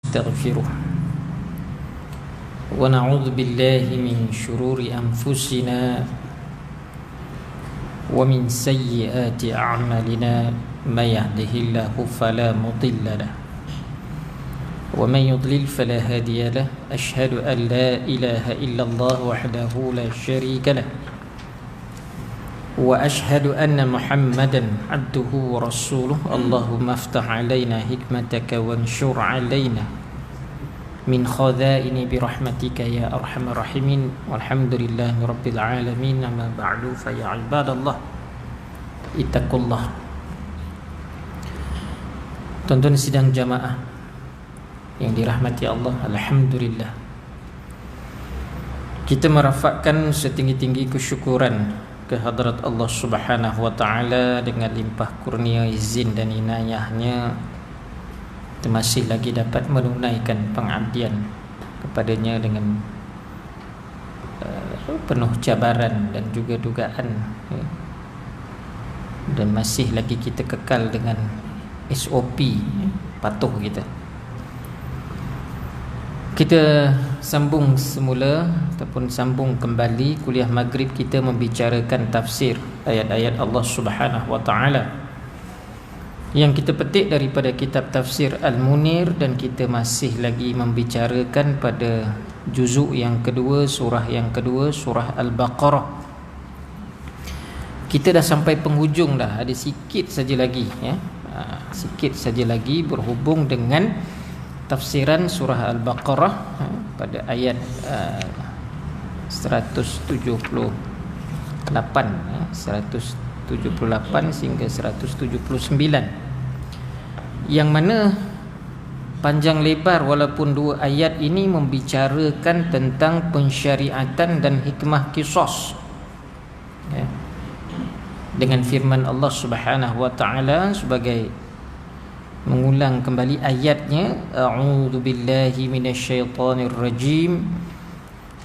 نستغفره ونعوذ بالله من شرور أنفسنا ومن سيئات أعمالنا من يهده الله فلا مضل له ومن يضلل فلا هادي له أشهد أن لا إله إلا الله وحده لا شريك له وأشهد أن محمدا عبده ورسوله اللهم افتح علينا حكمتك وانشر علينا من خزائن برحمتك يا أرحم الراحمين والحمد لله رب العالمين أما بعد فيا عباد الله اتقوا الله. Tuan-tuan sidang jamaah yang dirahmati Allah, alhamdulillah kita merafakkan setinggi-tinggi kesyukuran kehadrat Allah Subhanahu wa taala dengan limpah kurnia izin dan inayahnya kita masih lagi dapat menunaikan pengabdian kepadanya dengan penuh cabaran dan juga dugaan ya. Dan masih lagi kita kekal dengan SOP ya, patuh kita. Kita sambung semula ataupun sambung kembali kuliah maghrib kita membicarakan tafsir ayat-ayat Allah Subhanahu wa taala yang kita petik daripada kitab tafsir Al-Munir, dan kita masih lagi membicarakan pada juzuk yang kedua, surah yang kedua, surah Al-Baqarah. Kita dah sampai penghujung dah, ada sikit saja lagi ya. Sikit saja lagi berhubung dengan tafsiran surah Al-Baqarah pada ayat 178 sehingga 179, yang mana panjang lebar walaupun dua ayat ini membicarakan tentang pensyariatan dan hikmah qisas ya. Dengan firman Allah Subhanahu wa taala sebagai mengulang kembali ayatnya, a'udzu billahi minasyaitonir rajim,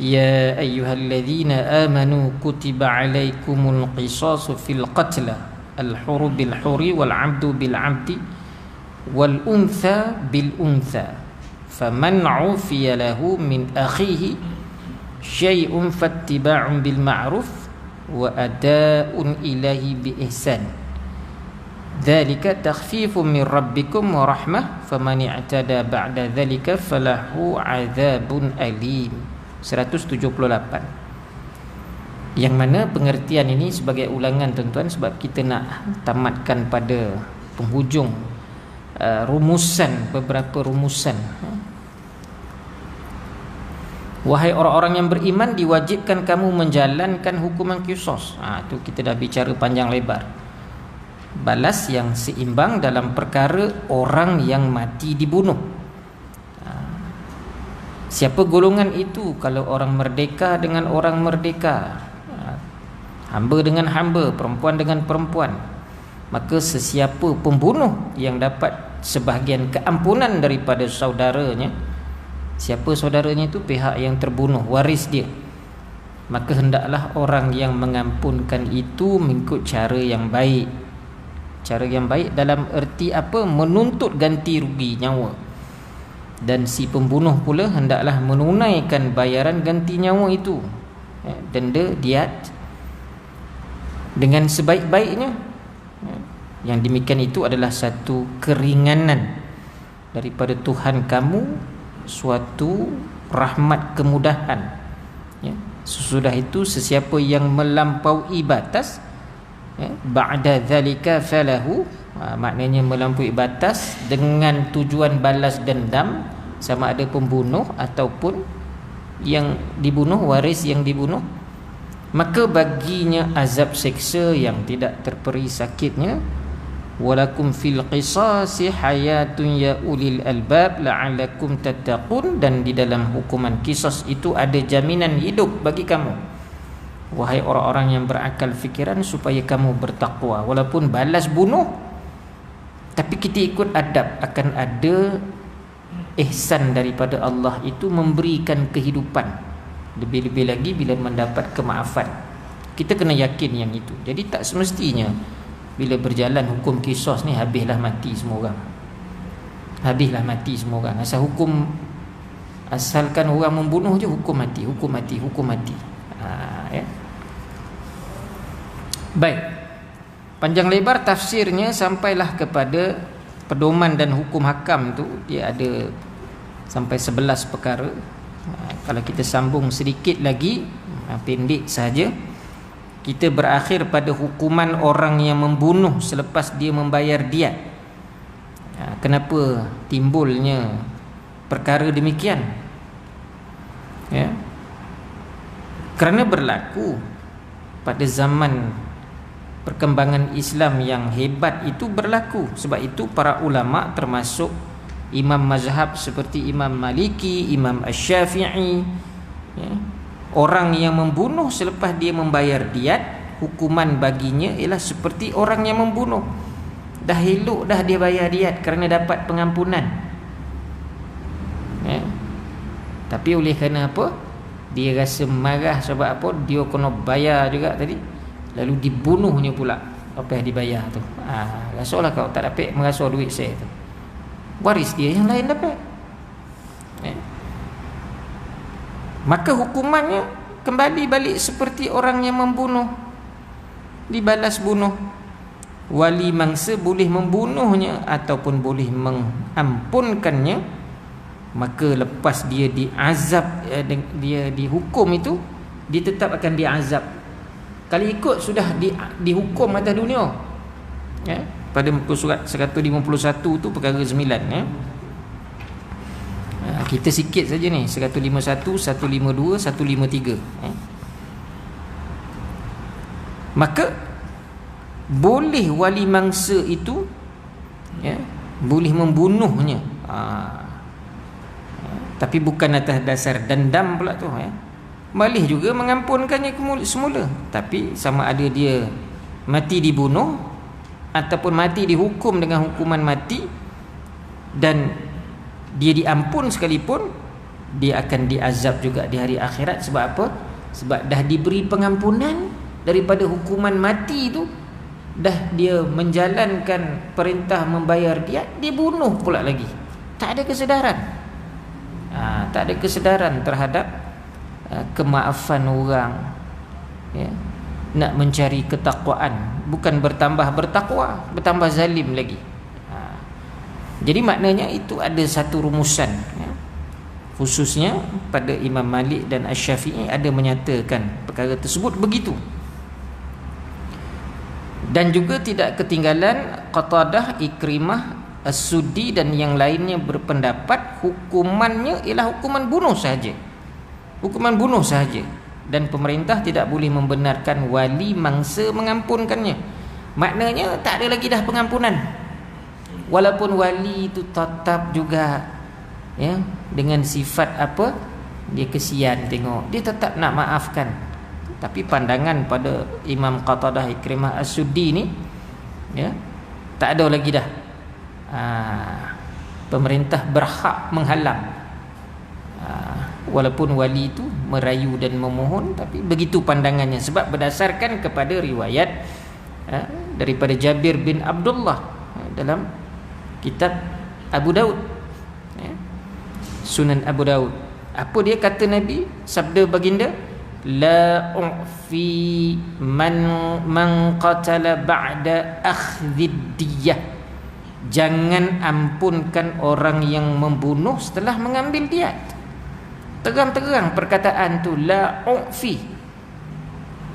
ya ayyuhalladzina amanu kutiba alaikumul qisasu fil qatla al-hurru bil hurri wal 'abdu bil 'abdi wal untha bil untha faman 'ufiya lahu min akhihi syai'un fattiba'un bil ma'ruf wa ada'un ilaihi bi ihsan dzalika takhfifun min rabbikum wa rahmah faman i'tada ba'da dzalika falahu 'adzabun alim. 178, yang mana pengertian ini sebagai ulangan tuan-tuan sebab kita nak tamatkan pada penghujung beberapa rumusan. Wahai orang-orang yang beriman, diwajibkan kamu menjalankan hukuman qisas. Tu kita dah bicara panjang lebar. Balas yang seimbang dalam perkara orang yang mati dibunuh. Siapa golongan itu? Kalau orang merdeka dengan orang merdeka, hamba dengan hamba, perempuan dengan perempuan, maka sesiapa pembunuh yang dapat sebahagian keampunan daripada saudaranya, siapa saudaranya itu? Pihak yang terbunuh, waris dia, maka hendaklah orang yang mengampunkan itu mengikut cara yang baik. Cara yang baik dalam erti apa? Menuntut ganti rugi nyawa. Dan si pembunuh pula hendaklah menunaikan bayaran ganti nyawa itu, denda, diat, dengan sebaik-baiknya. Yang demikian itu adalah satu keringanan daripada Tuhan kamu, suatu rahmat kemudahan ya. Sesudah itu sesiapa yang melampaui batas ba'da zalika falahu, maknanya melampaui batas dengan tujuan balas dendam, sama ada pembunuh ataupun yang dibunuh, waris yang dibunuh, maka baginya azab seksa yang tidak terperi sakitnya. Walakum fil qisasi hayatun ya ulil albab la'allakum tattaqun, dan di dalam hukuman qisas itu ada jaminan hidup bagi kamu, wahai orang-orang yang berakal fikiran, supaya kamu bertakwa. Walaupun balas bunuh, tapi kita ikut adab, akan ada ihsan daripada Allah itu memberikan kehidupan. Lebih-lebih lagi bila mendapat kemaafan, kita kena yakin yang itu. Jadi tak semestinya bila berjalan hukum qisas ni habislah mati semua orang. habislah mati semua orang. Asalkan orang membunuh je hukum mati. Ya. Baik. Panjang lebar tafsirnya sampailah kepada pedoman dan hukum hakam tu, dia ada sampai 11 perkara. Kalau kita sambung sedikit lagi, pendek saja, kita berakhir pada hukuman orang yang membunuh selepas dia membayar diat. Kenapa timbulnya perkara demikian? Ya. Kerana berlaku pada zaman perkembangan Islam yang hebat itu berlaku. Sebab itu para ulama termasuk imam mazhab seperti Imam Maliki, Imam Asy-Syafi'i, ya, orang yang membunuh selepas dia membayar diat, hukuman baginya ialah seperti orang yang membunuh. Dah elok dah dia bayar diat kerana dapat pengampunan, ya. Tapi oleh kerana apa? Dia rasa marah sebab apa? Dia kena bayar juga tadi, lalu dibunuhnya pula apa yang dibayar tu. Rasalah kau tak dapat merasa duit saya tu, waris dia yang lain dapat, ya. Maka hukumannya kembali balik seperti orang yang membunuh, dibalas bunuh. Wali mangsa boleh membunuhnya ataupun boleh mengampunkannya. Maka lepas dia diazab, dia dihukum itu, dia tetap akan diazab. Kalau ikut sudah dihukum atas dunia, ya, pada muka surat 151 tu perkara 9, ya. Kita sikit saja ni, 151, 152, 153, ya. Maka boleh wali mangsa itu, ya, boleh membunuhnya, tapi bukan atas dasar dendam pula tu, ya. Boleh juga mengampunkannya semula, tapi sama ada dia mati dibunuh ataupun mati dihukum dengan hukuman mati, dan dia diampun sekalipun, dia akan diazab juga di hari akhirat. Sebab apa? Sebab dah diberi pengampunan daripada hukuman mati itu, dah dia menjalankan perintah membayar diat, dia bunuh pula lagi. Tak ada kesedaran, tak ada kesedaran terhadap kemaafan orang, ya. Nak mencari ketakwaan, bukan bertambah bertakwa, bertambah zalim lagi. Jadi maknanya itu ada satu rumusan, ya. Khususnya pada Imam Malik dan Asy-Syafi'i ada menyatakan perkara tersebut begitu. Dan juga tidak ketinggalan Qatadah, Ikrimah, As-Suddi dan yang lainnya berpendapat hukumannya ialah hukuman bunuh sahaja. Hukuman bunuh sahaja. Dan pemerintah tidak boleh membenarkan wali mangsa mengampunkannya. Maknanya tak ada lagi dah pengampunan. Walaupun wali itu tetap juga, ya, dengan sifat apa? Dia kesian tengok, dia tetap nak maafkan. Tapi pandangan pada Imam Qatadah, Ikrimah, As-Suddi ni, ya, tak ada lagi dah. Pemerintah berhak menghalang, walaupun wali itu merayu dan memohon, tapi begitu pandangannya. Sebab berdasarkan kepada riwayat daripada Jabir bin Abdullah dalam kitab Abu Daud, ya, Sunan Abu Daud. Apa dia kata Nabi? Sabda baginda, la u'fi man qatala ba'da akhdhid diyah. Jangan ampunkan orang yang membunuh setelah mengambil diat. Terang-terang perkataan tu, la u'fi,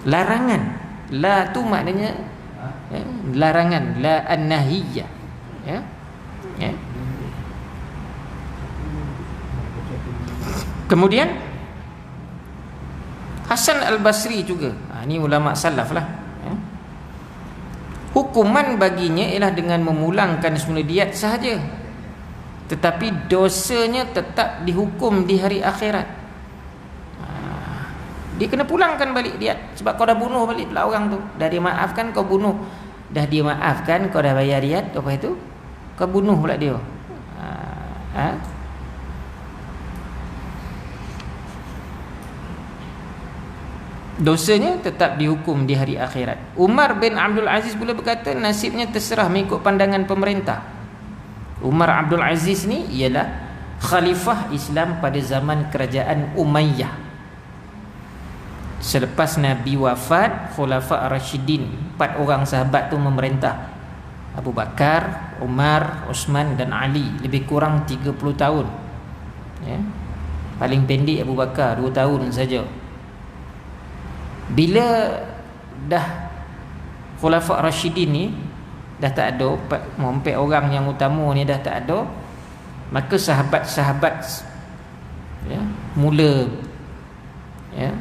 larangan. La tu maknanya, ya, larangan, la an-nahiyah, ya, ya. Kemudian Hasan Al-Basri juga, ini ulama salaf lah, ya. Hukuman baginya ialah dengan memulangkan semula diat sahaja, tetapi dosanya tetap dihukum di hari akhirat. Dia kena pulangkan balik diat. Sebab kau dah bunuh balik pula orang tu. Dah dia maafkan, kau bunuh. Dah dia maafkan, kau dah bayar diat, apa itu? Kau bunuh pula dia. Dosanya tetap dihukum di hari akhirat. Umar bin Abdul Aziz pula berkata, nasibnya terserah mengikut pandangan pemerintah. Umar Abdul Aziz ni ialah khalifah Islam pada zaman kerajaan Umayyah. Selepas Nabi wafat, Khulafa' Rashidin, 4 orang sahabat tu memerintah. Abu Bakar, Umar, Osman dan Ali, lebih kurang 30 tahun. Ya. Paling pendek Abu Bakar 2 tahun saja. Bila dah Khulafa' Rashidin ni dah tak ada, 4 orang yang utama ni dah tak ada, maka sahabat-sahabat ya, mula ya,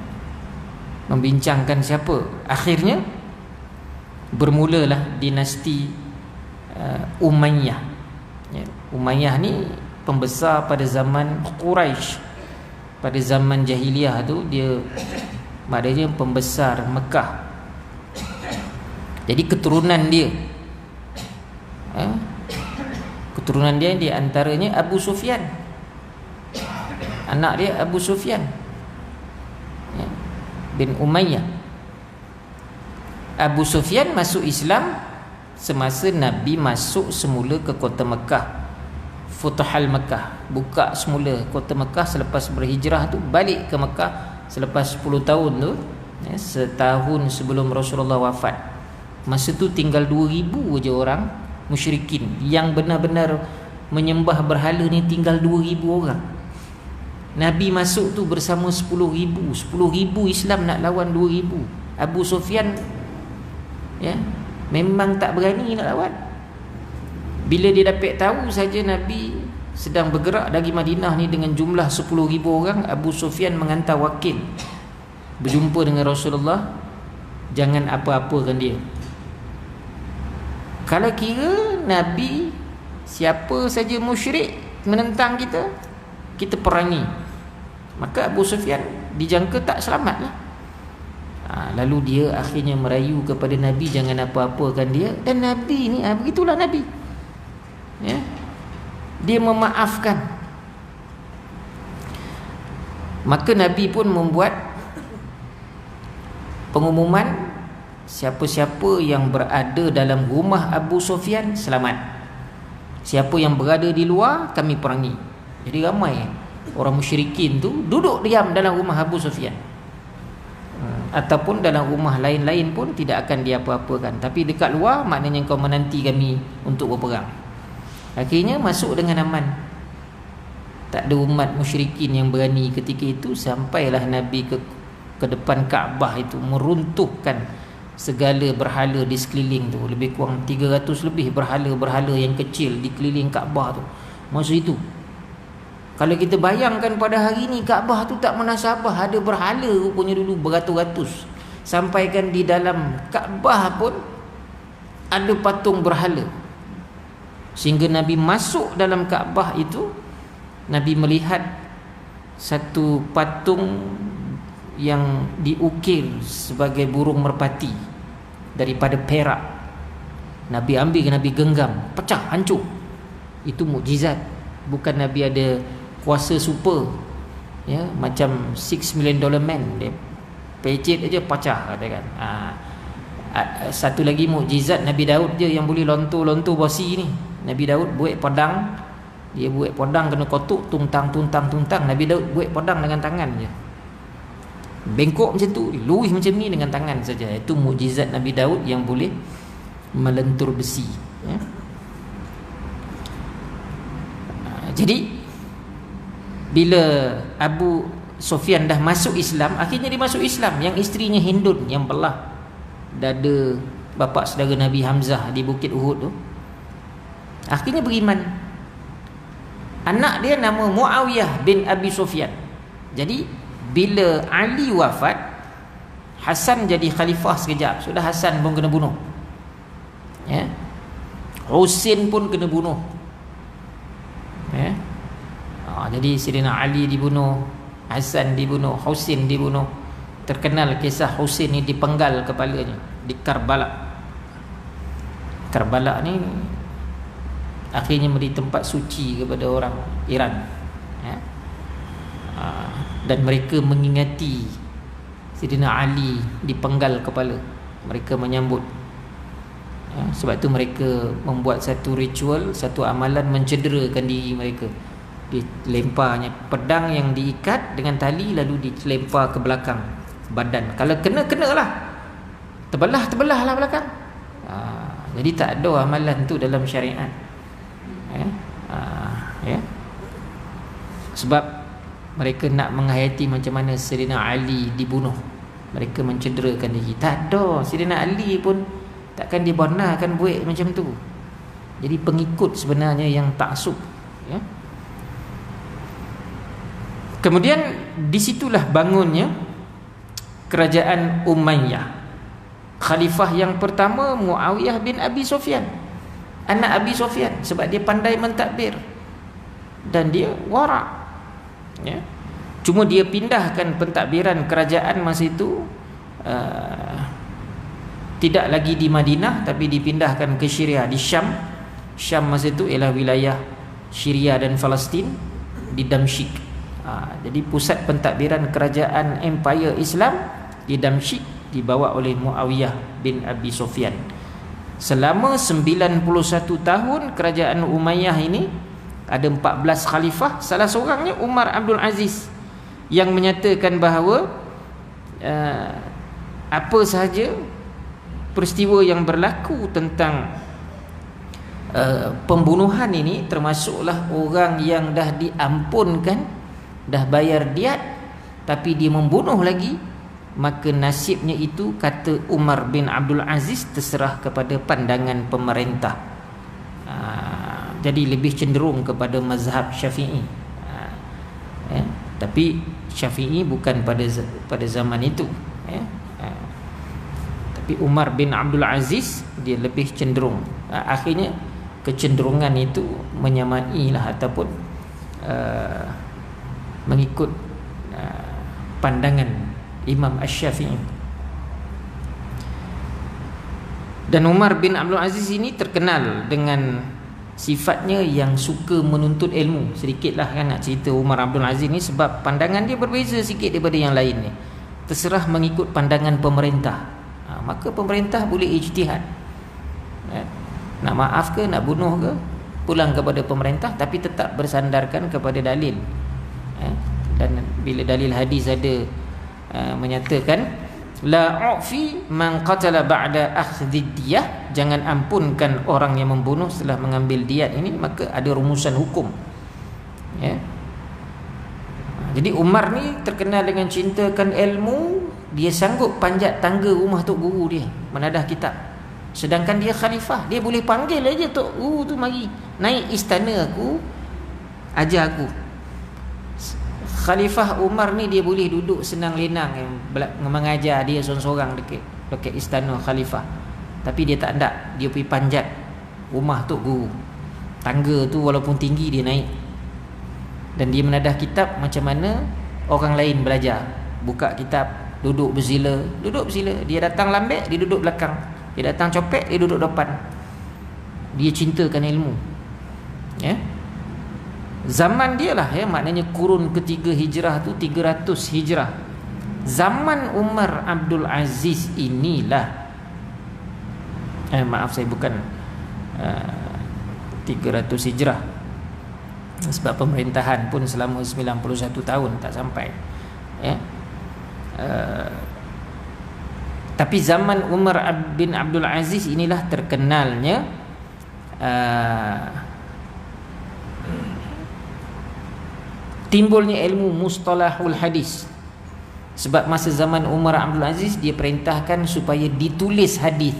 membincangkan siapa. Akhirnya bermulalah dinasti Umayyah. Ya, Umayyah ni pembesar pada zaman Quraisy. Pada zaman jahiliyah tu dia maknanya pembesar Mekah. Jadi keturunan dia di antaranya Abu Sufyan. Anak dia Abu Sufyan ya, bin Umayyah. Abu Sufyan masuk Islam semasa Nabi masuk semula ke kota Mekah. Futuhal Mekah, buka semula kota Mekah selepas berhijrah tu, balik ke Mekah selepas 10 tahun tu ya, setahun sebelum Rasulullah wafat. Masa tu tinggal 2,000 je orang musyrikin. Yang benar-benar menyembah berhala ni tinggal 2,000 orang. Nabi masuk tu bersama 10,000. 10,000 Islam nak lawan 2,000. Abu Sufyan ya, memang tak berani nak lawan. Bila dia dapat tahu saja Nabi sedang bergerak dari Madinah ni dengan jumlah 10,000 orang, Abu Sufyan mengantar wakil berjumpa dengan Rasulullah, jangan apa-apakan dia. Kalau kira Nabi, siapa saja musyrik menentang kita, kita perangi. Maka Abu Sufyan dijangka tak selamatlah. Lalu dia akhirnya merayu kepada Nabi jangan apa-apakan dia. Dan Nabi ni begitulah Nabi ya, dia memaafkan. Maka Nabi pun membuat pengumuman, siapa-siapa yang berada dalam rumah Abu Sufyan selamat, siapa yang berada di luar kami perangi. Jadi ramai orang musyrikin tu duduk diam dalam rumah Abu Sufyan, ataupun dalam rumah lain-lain pun tidak akan diapa-apakan. Tapi dekat luar maknanya kau menanti kami untuk berperang. Akhirnya masuk dengan aman. Tak ada umat musyrikin yang berani ketika itu. Sampailah Nabi ke depan Kaabah itu, meruntuhkan segala berhala di sekeliling tu. Lebih kurang 300 lebih berhala-berhala yang kecil di keliling Kaabah tu. Masa itu kalau kita bayangkan pada hari ni, Kaabah tu tak munasabah, ada berhala rupanya dulu beratus-ratus. Sampaikan di dalam Kaabah pun ada patung berhala. Sehingga Nabi masuk dalam Kaabah itu, Nabi melihat satu patung yang diukir sebagai burung merpati daripada perak. Nabi ambil, Nabi genggam, pecah, hancur. Itu mukjizat. Bukan Nabi ada kuasa super ya, macam $6 million man, dia pecet aja pecah katakan. Satu lagi mukjizat Nabi Daud je yang boleh lontor-lontor besi ni. Nabi Daud buat pedang, dia buat pedang kena kotuk tuntang. Nabi Daud buat pedang dengan tangan je, bengkok macam tu, luih macam ni dengan tangan saja. Itu mukjizat Nabi Daud yang boleh melentur besi ya. Jadi bila Abu Sufyan dah masuk Islam, akhirnya dia masuk Islam, yang isterinya Hindun yang belah dada bapa saudara Nabi Hamzah di Bukit Uhud tu, akhirnya beriman. Anak dia nama Muawiyah bin Abi Sufyan. Jadi bila Ali wafat, Hasan jadi khalifah sekejap. Sudah Hasan pun kena bunuh ya. Husain pun kena bunuh ya. Jadi Sayyidina Ali dibunuh, Hasan dibunuh, Husain dibunuh. Terkenal kisah Husain ni dipenggal kepalanya di Karbala. Karbala ni akhirnya menjadi tempat suci kepada orang Iran ya. Dan mereka mengingati Sayyidina Ali dipenggal kepala. Mereka menyambut Sebab tu mereka membuat satu ritual, satu amalan mencederakan diri mereka. Dilemparnya pedang yang diikat dengan tali, lalu dilempar ke belakang badan. Kalau kena, kenalah. Terbelah lah belakang. Jadi tak ada amalan tu dalam syariat. Sebab mereka nak menghayati macam mana Sayyidina Ali dibunuh. Mereka mencederakan diri. Tak ada. Sayyidina Ali pun takkan dibenarkan buat macam tu. Jadi pengikut sebenarnya yang taksub. Kemudian disitulah bangunnya kerajaan Umayyah. Khalifah yang pertama Muawiyah bin Abi Sufyan, anak Abi Sufyan, sebab dia pandai mentadbir dan dia warak. Cuma dia pindahkan pentadbiran kerajaan masa itu, tidak lagi di Madinah, tapi dipindahkan ke Syria, di Syam. Syam masa itu ialah wilayah Syria dan Palestin, di Damsyik. Jadi pusat pentadbiran kerajaan Empire Islam di Damsyik dibawa oleh Muawiyah bin Abi Sufyan. Selama 91 tahun kerajaan Umayyah ini ada 14 khalifah. Salah seorangnya Umar Abdul Aziz, yang menyatakan bahawa apa sahaja peristiwa yang berlaku tentang pembunuhan ini, termasuklah orang yang dah diampunkan, dah bayar diat, tapi dia membunuh lagi, maka nasibnya itu, kata Umar bin Abdul Aziz, terserah kepada pandangan pemerintah. Jadi lebih cenderung kepada mazhab Syafi'i. Tapi Syafi'i bukan pada zaman itu. Tapi Umar bin Abdul Aziz dia lebih cenderung. Akhirnya kecenderungan itu menyamailah ataupun mengikut pandangan Imam Asy-Syafi'i. Dan Umar bin Abdul Aziz ini terkenal dengan sifatnya yang suka menuntut ilmu. Sedikitlah kan nak cerita Umar Abdul Aziz ni, sebab pandangan dia berbeza sikit daripada yang lain ni. Terserah mengikut pandangan pemerintah. Maka pemerintah boleh ijtihad. Nak maaf ke, nak bunuh ke, pulang kepada pemerintah, tapi tetap bersandarkan kepada dalil. Dan bila dalil hadis ada menyatakan la ufi man qatala ba'da akhdhi diyah, jangan ampunkan orang yang membunuh setelah mengambil diat ini, maka ada rumusan hukum. Jadi Umar ni terkenal dengan cintakan ilmu. Dia sanggup panjat tangga rumah tok guru dia menadah kitab. Sedangkan dia khalifah, dia boleh panggil aja tok guru tu mari naik istana aku, ajar aku. Khalifah Umar ni dia boleh duduk senang lenang mengajar dia seorang-seorang dekat istana khalifah. Tapi dia tak nak, dia pergi panjat rumah tok guru. Tangga tu walaupun tinggi dia naik. Dan dia menadah kitab macam mana orang lain belajar. Buka kitab, duduk bersila. Dia datang lambek, dia duduk belakang. Dia datang copek, dia duduk depan. Dia cintakan ilmu. Zaman dia lah, maknanya kurun ketiga hijrah tu 300 hijrah. Zaman Umar Abdul Aziz inilah maaf saya bukan 300 hijrah, sebab pemerintahan pun selama 91 tahun tak sampai. Tapi zaman Umar bin Abdul Aziz inilah terkenalnya timbulnya ilmu mustalahul hadis. Sebab masa zaman Umar Abdul Aziz dia perintahkan supaya ditulis hadis.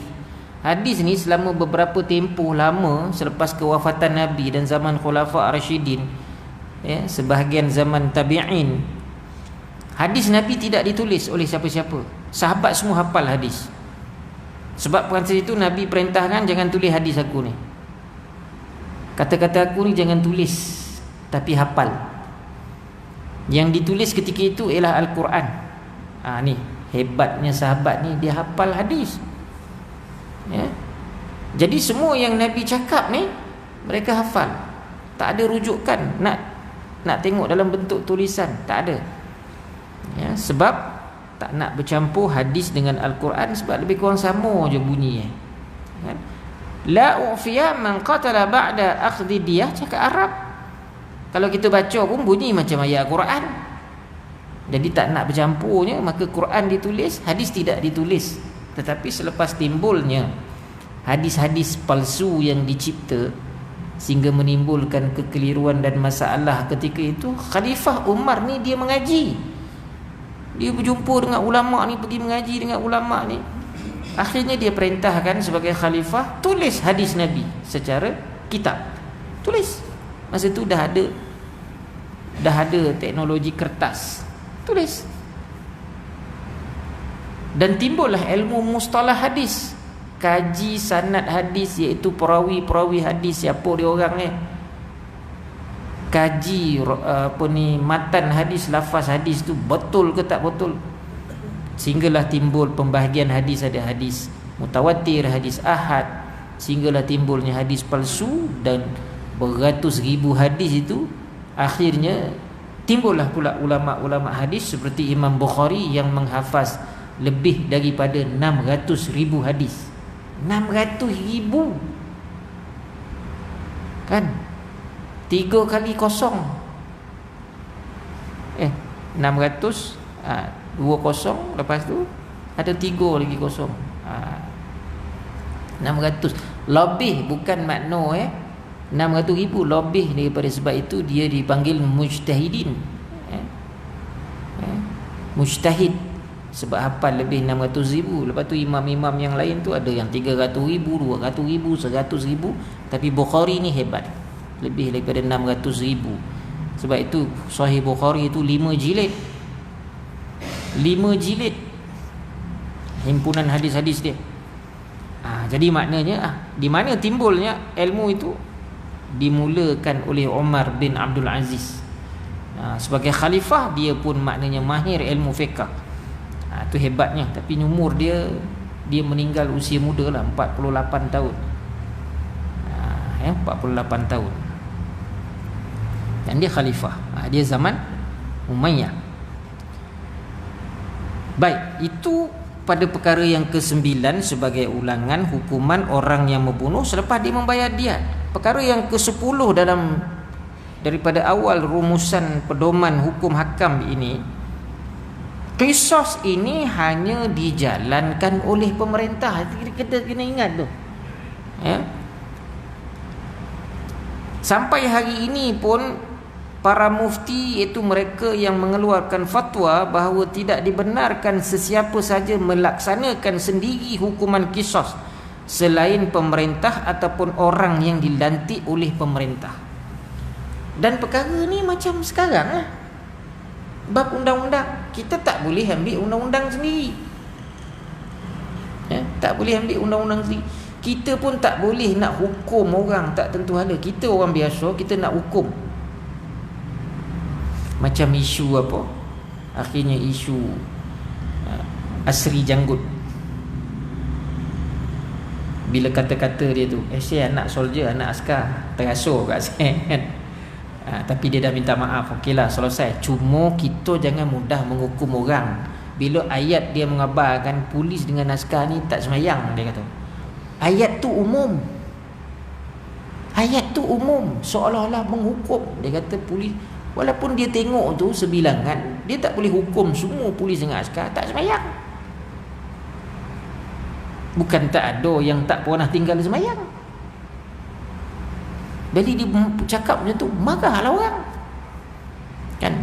Hadis ni selama beberapa tempoh lama selepas kewafatan Nabi dan zaman Khulafa' Ar-Rasyidin, sebahagian zaman tabi'in, hadis Nabi tidak ditulis oleh siapa-siapa. Sahabat semua hafal hadis. Sebab masa itu Nabi perintahkan jangan tulis hadis aku ni. Kata-kata aku ni jangan tulis, tapi hafal. Yang ditulis ketika itu ialah Al-Quran. Ni hebatnya sahabat ni, dia hafal hadis. Jadi semua yang Nabi cakap ni mereka hafal. Tak ada rujukan nak tengok dalam bentuk tulisan, tak ada. Sebab tak nak bercampur hadis dengan Al-Quran, sebab lebih kurang sama je bunyi. La ufiya man qatala ba'da akhdhi diyah, cakap Arab. Kalau kita baca pun bunyi macam ayat Quran. Jadi tak nak bercampurnya, maka Quran ditulis, hadis tidak ditulis. Tetapi selepas timbulnya hadis-hadis palsu yang dicipta sehingga menimbulkan kekeliruan dan masalah ketika itu, Khalifah Umar ni dia mengaji. Dia berjumpa dengan ulama ni, pergi mengaji dengan ulama ni. Akhirnya dia perintahkan sebagai khalifah, tulis hadis Nabi secara kitab. Tulis. Masa tu dah ada teknologi kertas. Tulis. Dan timbullah ilmu mustalah hadis. Kaji sanad hadis, iaitu perawi-perawi hadis, siapa dia orang ni. Kaji matan hadis, lafaz hadis tu betul ke tak betul. Sehinggalah timbul pembahagian hadis, ada hadis mutawatir, hadis ahad, sehinggalah timbulnya hadis palsu dan beratus ribu hadis itu. Akhirnya timbullah pula ulama-ulama hadis seperti Imam Bukhari yang menghafaz lebih daripada 600 ribu hadis. 600 ribu kan, 3 kali kosong 600, 2 lepas tu ada 3 lagi kosong, 600 lebih, bukan makna 600 ribu lebih daripada. Sebab itu dia dipanggil mujtahidin, mujtahid, sebab hafal lebih 600 ribu. Lepas tu imam-imam yang lain tu ada yang 300 ribu, 200 ribu, 100 ribu. Tapi Bukhari ni hebat, lebih daripada 600 ribu. Sebab itu Sahih Bukhari itu 5 jilid, 5 jilid himpunan hadis-hadis dia. Jadi maknanya di mana timbulnya ilmu itu? Dimulakan oleh Umar bin Abdul Aziz. Sebagai khalifah dia pun maknanya mahir ilmu fiqh. Itu hebatnya. Tapi umur dia meninggal usia muda lah, 48 tahun. 48 tahun. Dan dia khalifah. Dia zaman Umayyah. Baik, itu pada perkara yang ke-9 sebagai ulangan hukuman orang yang membunuh selepas dia membayar diat. Perkara yang ke-10 daripada awal rumusan pedoman hukum hakam ini, qisas ini hanya dijalankan oleh pemerintah. Kita kena ingat tu. Sampai hari ini pun para mufti, iaitu mereka yang mengeluarkan fatwa bahawa tidak dibenarkan sesiapa saja melaksanakan sendiri hukuman qisas selain pemerintah ataupun orang yang dilantik oleh pemerintah. Dan perkara ni macam sekarang lah, bab undang-undang, kita tak boleh ambil undang-undang sendiri. Tak boleh ambil undang-undang sendiri. Kita pun tak boleh nak hukum orang tak tentu hala. Kita orang biasa, kita nak hukum. Macam isu apa? Akhirnya isu Asri Janggut. Bila kata-kata dia tu, saya anak soldier, anak askar, terasur kat saya kan. Tapi dia dah minta maaf. Okeylah, selesai. Cuma kita jangan mudah menghukum orang. Bila ayat dia mengabarkan polis dengan askar ni tak semayang, dia kata. Ayat tu umum. Ayat tu umum, seolah-olah menghukum. Dia kata polis, walaupun dia tengok tu sebilangan, dia tak boleh hukum semua polis dengan askar tak semayang. Bukan tak ada yang tak pernah tinggal semayang. Jadi dia cakap macam tu, marahlah orang kan.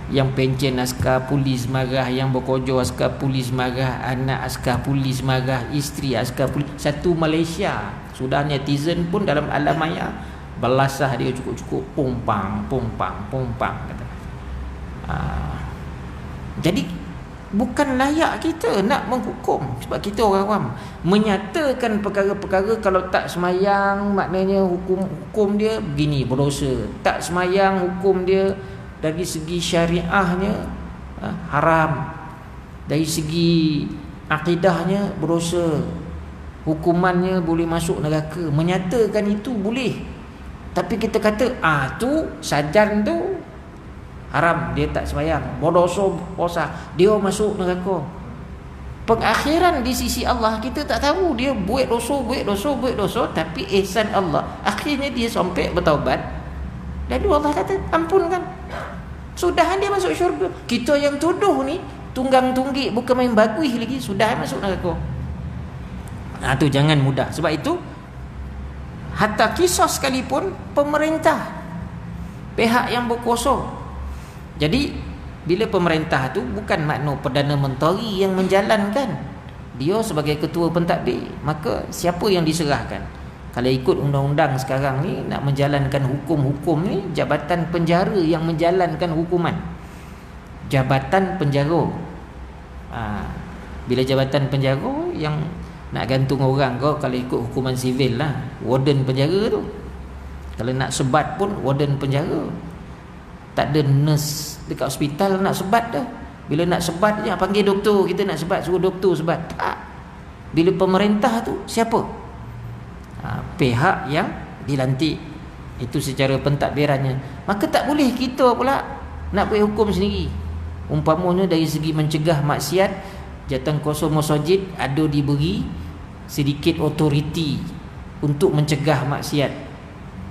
Yang pencen askar polis marah, yang berkojo askar polis marah, anak askar polis marah, isteri askar polis. Satu Malaysia sudah netizen pun dalam alam maya belasah dia cukup-cukup, pompang kata. Jadi bukan layak kita nak menghukum. Sebab kita orang awam menyatakan perkara-perkara, kalau tak semayang maknanya hukum dia begini, berdosa. Tak semayang hukum dia dari segi syariahnya haram, dari segi akidahnya berdosa, hukumannya boleh masuk neraka. Menyatakan itu boleh. Tapi kita kata tu sajan tu haram, dia tak sembahyang, berdosa, puasa, dia masuk neraka. Pengakhiran di sisi Allah kita tak tahu. Dia buat dosa, tapi ihsan Allah, akhirnya dia sampai bertaubat, lalu Allah kata ampunkan, sudah dia masuk syurga. Kita yang tuduh ni tunggang tunggik, bukan main bagus lagi, sudah masuk neraka. Tu jangan mudah. Sebab itu hatta kisah sekalipun pemerintah, pihak yang berkuasa. Jadi bila pemerintah tu bukan makna Perdana Menteri yang menjalankan, dia sebagai ketua pentadbir, maka siapa yang diserahkan? Kalau ikut undang-undang sekarang ni, nak menjalankan hukum-hukum ni Jabatan Penjara yang menjalankan hukuman. Jabatan Penjara. Bila Jabatan Penjara yang nak gantung orang kau, kalau ikut hukuman sivil lah, warden penjara tu. Kalau nak sebat pun warden penjara. Tak ada nurse dekat hospital nak sebat dah. Bila nak sebat je panggil doktor, kita nak sebat suruh doktor sebat. Tak. Bila pemerintah tu siapa? Pihak yang dilantik. Itu secara pentadbirannya. Maka tak boleh kita pula nak buat hukum sendiri. Umpamanya dari segi mencegah maksiat, Jawatankuasa Masjid ada diberi sedikit otoriti untuk mencegah maksiat.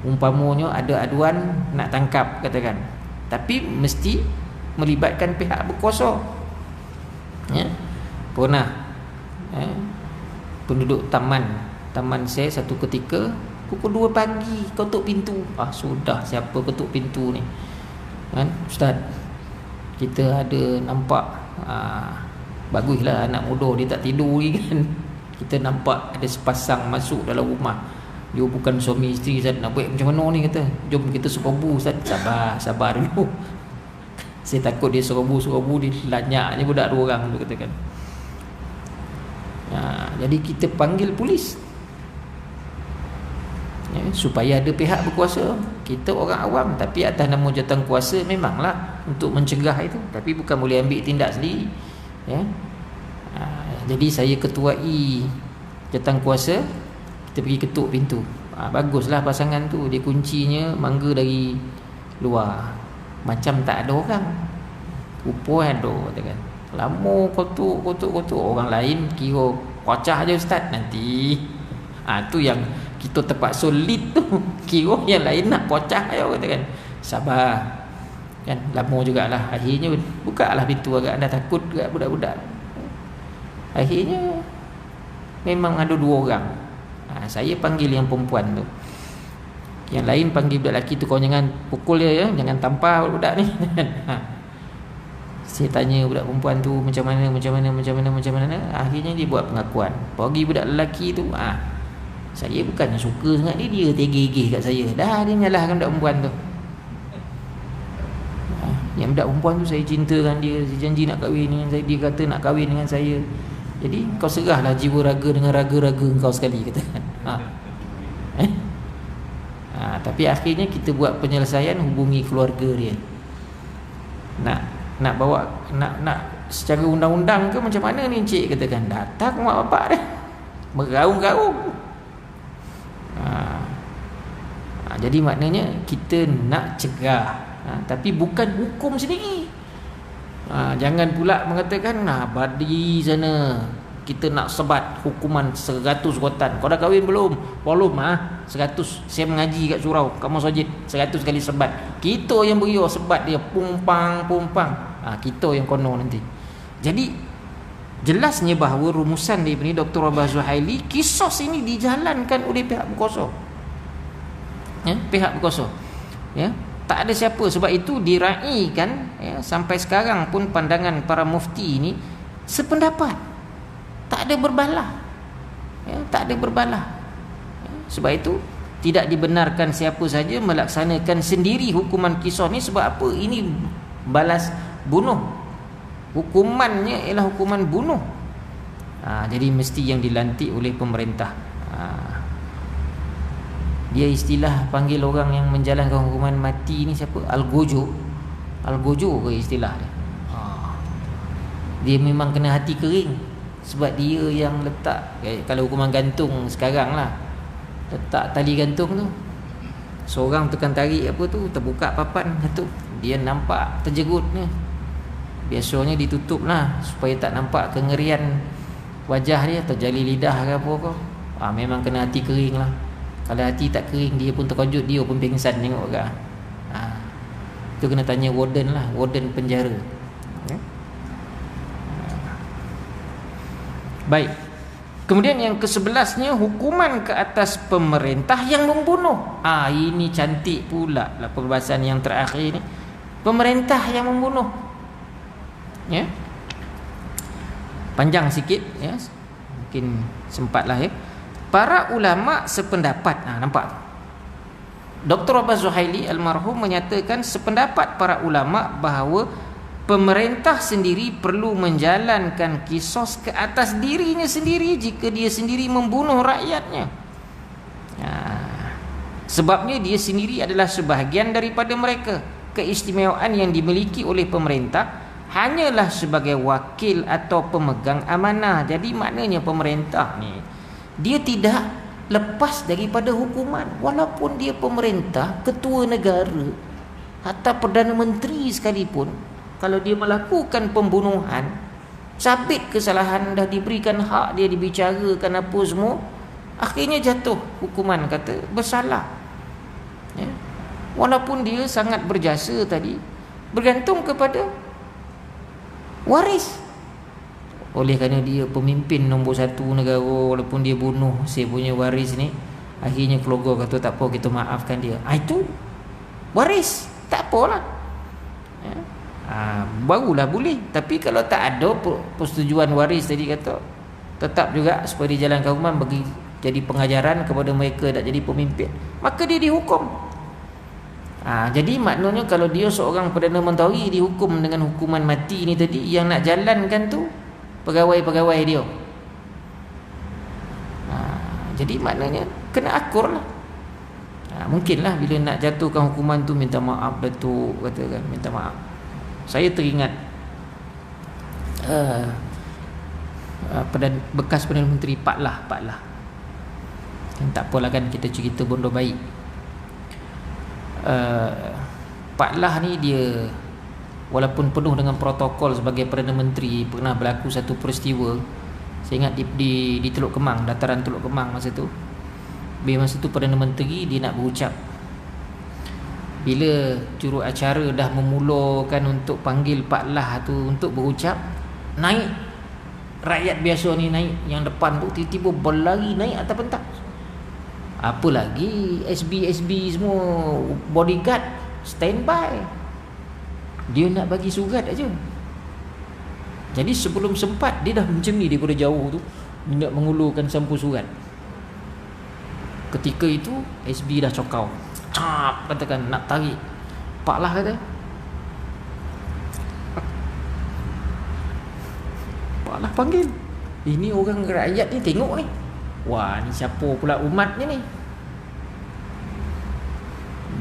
Umpamanya ada aduan nak tangkap katakan, tapi mesti melibatkan pihak berkuasa. Pernah penduduk taman saya satu ketika pukul 2 pagi ketuk pintu. Sudah, siapa ketuk pintu ni? Ustaz, kita ada nampak, baguslah anak muda dia tak tidur lagi kan. Kita nampak ada sepasang masuk dalam rumah. Dia bukan suami isteri, Ustaz, nak buat macam mana ni? Kata, jom kita serbu, Ustaz. Sabar dulu. Saya takut dia serbu dia lanyaknya budak 2 orang tu katakan. Jadi kita panggil polis, supaya ada pihak berkuasa. Kita orang awam, tapi atas nama jawatankuasa memanglah untuk mencegah itu, tapi bukan boleh ambil tindak sendiri. Jadi saya ketuai jawatankuasa, kita pergi ketuk pintu. Baguslah pasangan tu, dia kuncinya mangga dari luar, macam tak ada orang. Rupa ada katakan. Lama kotuk orang lain kira kocah je Ustaz nanti. Tu yang kita terpaksa lead tu. Kira yang lain nak kocah je katakan. Sabar. Kan lama jugalah. Akhirnya bukalah pintu agak, anda takut juga budak-budak. Akhirnya memang ada 2 orang. Saya panggil yang perempuan tu. Yang lain panggil budak lelaki tu, kau jangan pukul dia, jangan tampar budak ni. Saya tanya budak perempuan tu macam mana. Akhirnya dia buat pengakuan. Bagi budak lelaki tu, saya bukannya suka sangat dia tegeh-tegeh kat saya. Dah dia menyalahkan budak perempuan tu. Yang budak perempuan tu saya cintakan dia, saya janji nak kahwin dengan saya, dia kata nak kahwin dengan saya. Jadi kau serahlah jiwa raga dengan raga-raga kau sekali, katakan. Tapi akhirnya kita buat penyelesaian, hubungi keluarga dia. Nak bawa nak secara undang-undang ke macam mana ni encik, katakan. Datang mak bapak dia meraung-raung. Jadi maknanya kita nak cegah, tapi bukan hukum sendiri. Jangan pula mengatakan badi sana kita nak sebat hukuman 100 rotan. Kau dah kahwin belum? Belum. 100. Saya mengaji kat surau, kat masjid, 100 kali sebat. Kita yang beri sebat dia pumpang. Kita yang kono nanti. Jadi jelasnya bahawa rumusan daripada Dr. Rabah Zuhaili, kisah ini dijalankan oleh pihak berkuasa. Pihak berkuasa. Tak ada siapa. Sebab itu diraikan, sampai sekarang pun pandangan para mufti ini sependapat. Tak ada berbalah. Tak ada berbalah. Sebab itu tidak dibenarkan siapa saja melaksanakan sendiri hukuman kisah ni. Sebab apa? Ini balas bunuh. Hukumannya ialah hukuman bunuh. Jadi mesti yang dilantik oleh pemerintah. Dia istilah panggil orang yang menjalankan hukuman mati ni siapa? Algojo ke istilah dia. Dia memang kena hati kering. Sebab dia yang letak, kalau hukuman gantung sekarang lah, letak tali gantung tu, seorang tekan tarik apa tu, terbuka papan tu, dia nampak terjerut ni. Biasanya ditutup lah supaya tak nampak kengerian wajah dia, terjali lidah ke apa ke. Memang kena hati kering lah. Kalau hati tak kering, dia pun terkejut, dia pun pingsan tengok ke. Itu kena tanya warden lah, warden penjara. Baik. Kemudian yang ke-11-nya, hukuman ke atas pemerintah yang membunuh. Ini cantik pula lah perbahasan yang terakhir ni. Pemerintah yang membunuh. Ya. Panjang sikit ya. Mungkin sempatlah ya. Para ulama sependapat. Nampak? Dr. Abbas Zuhaili almarhum menyatakan sependapat para ulama bahawa pemerintah sendiri perlu menjalankan kisos ke atas dirinya sendiri jika dia sendiri membunuh rakyatnya. Sebabnya dia sendiri adalah sebahagian daripada mereka. Keistimewaan yang dimiliki oleh pemerintah hanyalah sebagai wakil atau pemegang amanah. Jadi maknanya pemerintah ni, dia tidak lepas daripada hukuman. Walaupun dia pemerintah, ketua negara, hatta Perdana Menteri sekalipun, kalau dia melakukan pembunuhan, sabit kesalahan, dah diberikan hak dia, dibicarakan apa semua, akhirnya jatuh hukuman, kata bersalah ya. Walaupun dia sangat berjasa tadi, bergantung kepada waris. Oleh kerana dia pemimpin nombor 1 negara, walaupun dia bunuh saya punya waris ni, akhirnya keluarga kata tak apa, kita maafkan dia. Itu waris, tak apalah ya. Barulah boleh. Tapi kalau tak ada persetujuan waris tadi, kata tetap juga supaya dia jalankan hukuman bagi jadi pengajaran kepada mereka nak jadi pemimpin, maka dia dihukum. Jadi maknanya kalau dia seorang Perdana Menteri dihukum dengan hukuman mati ni tadi, yang nak jalankan tu pegawai-pegawai dia. Jadi maknanya kena akur lah. Mungkinlah bila nak jatuhkan hukuman tu minta maaf Datuk, katakan minta maaf. Saya teringat bekas Perdana Menteri Pak Lah. Tak apalah kan, kita cerita bondo baik. Pak Lah ni dia walaupun penuh dengan protokol sebagai Perdana Menteri, pernah berlaku satu peristiwa. Saya ingat di Teluk Kemang, dataran Teluk Kemang masa tu. Bila masa tu Perdana Menteri dia nak berucap, bila juruacara dah memulakan untuk panggil Pak Lah tu untuk berucap, naik rakyat biasa ni, naik yang depan tu tiba-tiba berlari naik atas pentas. Apa lagi SB semua bodyguard standby, dia nak bagi surat aja. Jadi sebelum sempat dia dah macam ni daripada jauh tu, dia nak mengulurkan sampul surat. Ketika itu SB dah cokau, katakan nak tarik. Pak Lah kata, Pak Lah panggil, ini orang rakyat ni tengok ni, wah ni siapa pula umatnya ni.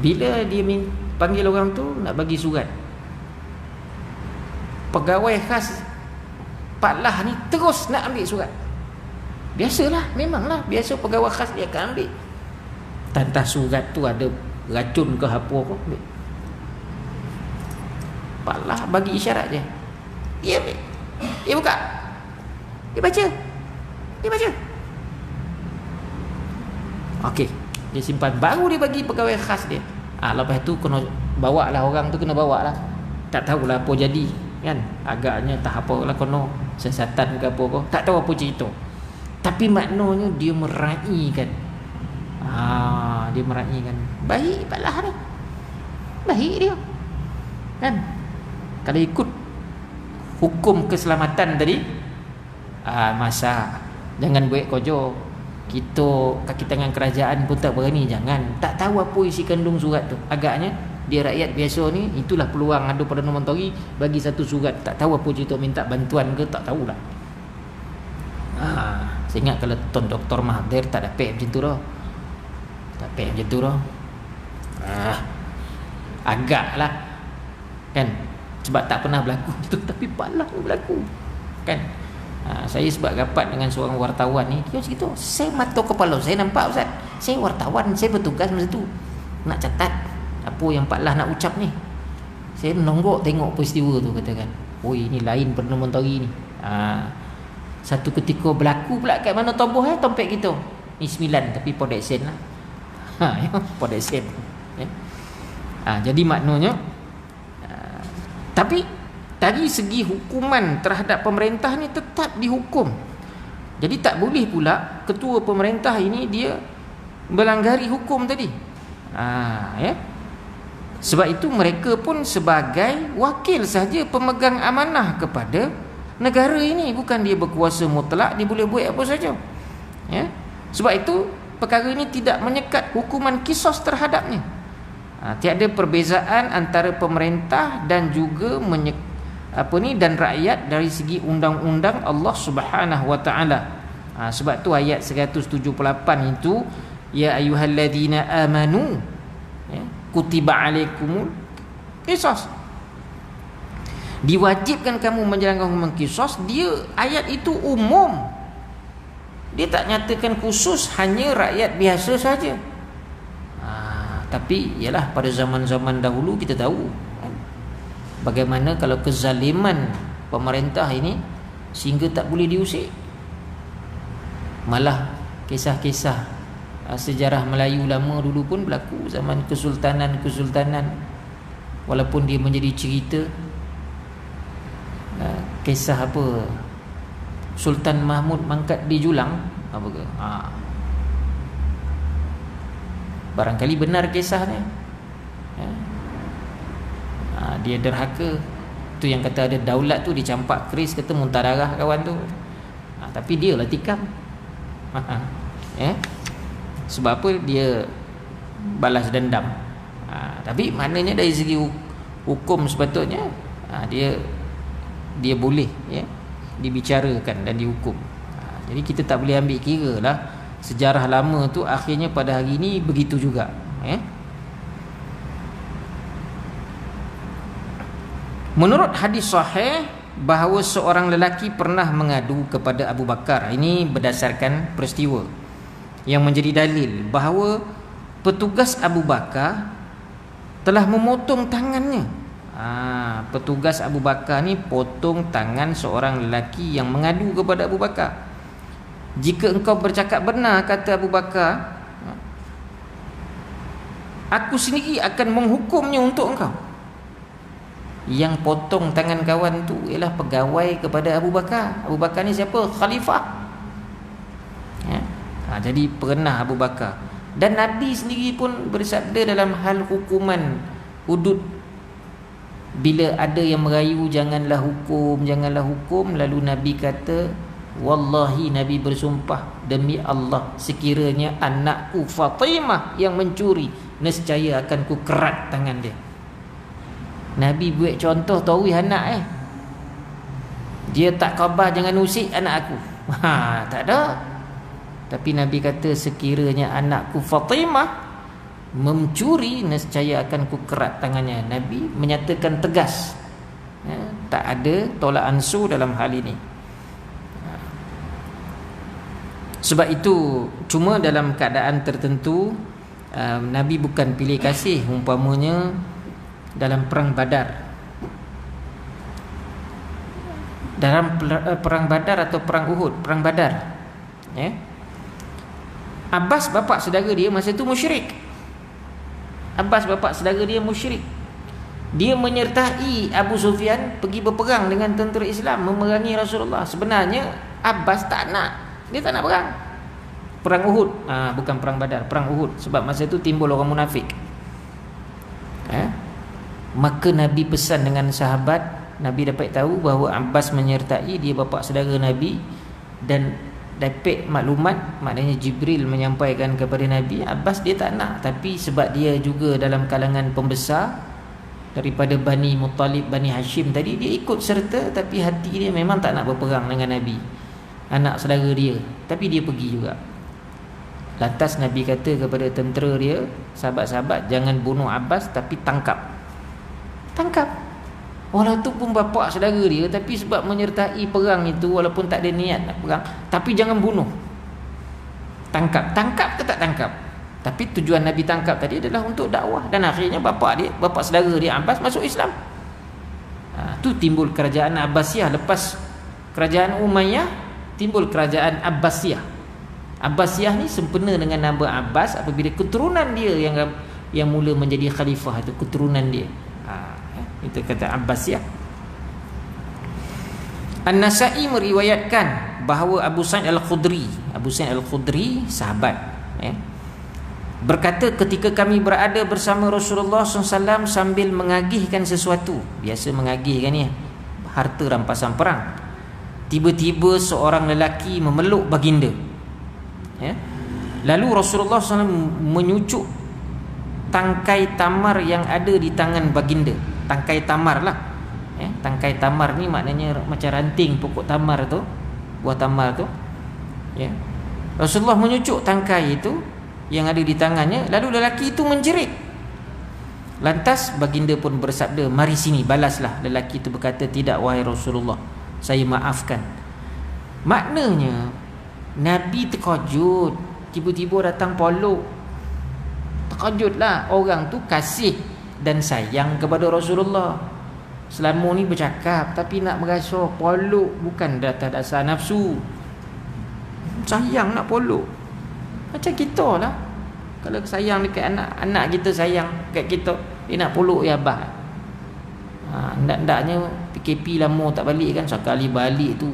Bila dia panggil orang tu nak bagi surat, pegawai khas Pak Lah ni terus nak ambil surat. Biasalah, memanglah biasa pegawai khas dia akan ambil. Tantah surat tu ada racun ke apa ke, ambil. Pak Lah bagi isyarat je, dia ambil, dia buka, dia baca. Okey, dia simpan, baru dia bagi pegawai khas dia. Lepas tu kena bawa lah, orang tu kena bawa lah. Tak tahulah apa jadi kan, agaknya tak apalah, kena sesatan ke apa ke, tak tahu apa cerita. Tapi maknanya dia meraihkan. Dia meraihkan. Baik Pak Lah ni, baik dia kan. Kalau ikut hukum keselamatan tadi, masa jangan buat kojo. Kita kaki tangan kerajaan pun tak berani, jangan. Tak tahu apa isi kandung surat tu. Agaknya dia rakyat biasa ni, itulah peluang ada Perdana Menteri bagi satu surat, tak tahu apa cerita, minta bantuan ke tak tahulah. Saya ingat kalau Tuan Dr. Mahathir tak dapat macam tu dah. Tak dapat macam tu dah. Agaklah kan, sebab tak pernah berlaku tu, tapi Pak Lah berlaku kan. Saya sebab rapat dengan seorang wartawan ni, dia cerita, saya mata kepala saya nampak Ustaz, saya wartawan, saya bertugas masa tu nak catat apa yang Pak Lah nak ucap ni. Saya menonggok tengok peristiwa tu, katakan, oi ni lain Perdana Menteri ni. Satu ketika berlaku pula kat mana toboh tompet kita. Ni 9 tapi podek sen lah. Ya, podek sen. Ya. Jadi maknanya tapi dari segi hukuman terhadap pemerintah ni tetap dihukum. Jadi tak boleh pula ketua pemerintah ini dia melanggar hukum tadi. Ya. Sebab itu mereka pun sebagai wakil saja pemegang amanah kepada negara ini, bukan dia berkuasa mutlak, dia boleh buat apa saja. Ya. Sebab itu perkara ini tidak menyekat hukuman kisos terhadapnya. Tiada perbezaan antara pemerintah dan juga dan rakyat dari segi undang-undang Allah Subhanahu wa taala. Sebab tu ayat 178 itu, ya ayyuhalladzina amanu, ya, kutiba alaikumul qisas. Diwajibkan kamu menjalankan hukuman qisas. Dia ayat itu umum. Dia tak nyatakan khusus hanya rakyat biasa saja. Tapi ialah pada zaman-zaman dahulu kita tahu bagaimana kalau kezaliman pemerintah ini sehingga tak boleh diusik. Malah kisah-kisah sejarah Melayu lama dulu pun berlaku zaman kesultanan. Walaupun dia menjadi cerita kisah apa Sultan Mahmud mangkat di Julang apa ke? Barangkali benar kisahnya. Dia derhaka. Tu yang kata ada daulat tu dicampak keris, kata muntah darah kawan tu. Tapi dia lah tikam. Sebab apa? Dia balas dendam. Tapi maknanya dari segi hukum sepatutnya dia boleh dibicarakan dan dihukum. Jadi kita tak boleh ambil kira lah sejarah lama tu akhirnya pada hari ini begitu juga. Menurut hadis sahih bahawa seorang lelaki pernah mengadu kepada Abu Bakar. Ini berdasarkan peristiwa yang menjadi dalil bahawa petugas Abu Bakar telah memotong tangannya. Petugas Abu Bakar ni potong tangan seorang lelaki yang mengadu kepada Abu Bakar. Jika engkau bercakap benar, kata Abu Bakar, aku sendiri akan menghukumnya untuk engkau. Yang potong tangan kawan tu ialah pegawai kepada Abu Bakar. Abu Bakar ni siapa? Khalifah. Jadi pernah Abu Bakar. Dan Nabi sendiri pun bersabda dalam hal hukuman hudud, bila ada yang merayu janganlah hukum, lalu Nabi kata, wallahi, Nabi bersumpah demi Allah, sekiranya anakku Fatimah yang mencuri, nescaya akan ku kerat tangan dia. Nabi buat contoh tauhid anak dia tak khabar jangan usik anak aku. Tak ada. Tapi Nabi kata sekiranya anakku Fatimah mencuri, nescaya akan ku kerat tangannya. Nabi menyatakan tegas. Tak ada tolak ansur dalam hal ini. Sebab itu cuma dalam keadaan tertentu Nabi bukan pilih kasih, umpamanya dalam perang Badar. Dalam perang Badar atau perang Uhud, perang Badar, Abbas bapa saudara dia masa itu musyrik. Dia menyertai Abu Sufyan pergi berperang dengan tentera Islam memerangi Rasulullah. Sebenarnya Abbas tak nak, dia tak nak perang. Perang Uhud, bukan perang Badar, perang Uhud. Sebab masa itu timbul orang munafik. Maka Nabi pesan dengan sahabat. Nabi dapat tahu bahawa Abbas menyertai, dia bapa saudara Nabi, dan dapat maklumat, maknanya Jibril menyampaikan kepada Nabi, Abbas dia tak nak, tapi sebab dia juga dalam kalangan pembesar daripada Bani Muttalib, Bani Hashim tadi, dia ikut serta, tapi hati dia memang tak nak berperang dengan Nabi, anak saudara dia, tapi dia pergi juga. Lantas Nabi kata kepada tentera dia, sahabat-sahabat, jangan bunuh Abbas, tapi tangkap. Walaupun bapa saudara dia, tapi sebab menyertai perang itu, walaupun tak ada niat nak perang, tapi jangan bunuh. Tangkap ke tak tangkap? Tapi tujuan Nabi tangkap tadi adalah untuk dakwah. Dan akhirnya bapa saudara dia Abbas masuk Islam. Tu timbul kerajaan Abbasiyah lepas kerajaan Umayyah. timbul kerajaan Abbasiyah. Abbasiyah ni sempena dengan nama Abbas apabila keturunan dia yang mula menjadi khalifah, itu keturunan dia. Itu kata Abbasiyah. An-Nasa'i meriwayatkan bahawa Abu Sa'id Al-Khudri sahabat, berkata, ketika kami berada bersama Rasulullah SAW sambil mengagihkan sesuatu, biasa mengagihkan ni harta rampasan perang, tiba-tiba seorang lelaki memeluk baginda, lalu Rasulullah SAW menyucuk tangkai tamar yang ada di tangan baginda. Tangkai tamar lah, tangkai tamar ni maknanya macam ranting pokok tamar tu, buah tamar tu, Rasulullah menyucuk tangkai itu yang ada di tangannya, lalu lelaki itu menjerit. Lantas baginda pun bersabda, mari sini, balaslah. Lelaki itu berkata, tidak wahai Rasulullah, saya maafkan. Maknanya Nabi terkejut, tiba-tiba datang polok. Terkejutlah, orang tu kasih dan sayang kepada Rasulullah. Selama ni bercakap, tapi nak merasa polok, bukan atas dasar nafsu, sayang nak polok. Macam kita lah, kalau sayang dekat anak kita sayang dekat kita, dia nak peluk ya abah. Ndak-ndaknya PKP lama tak balik kan, sekali balik tu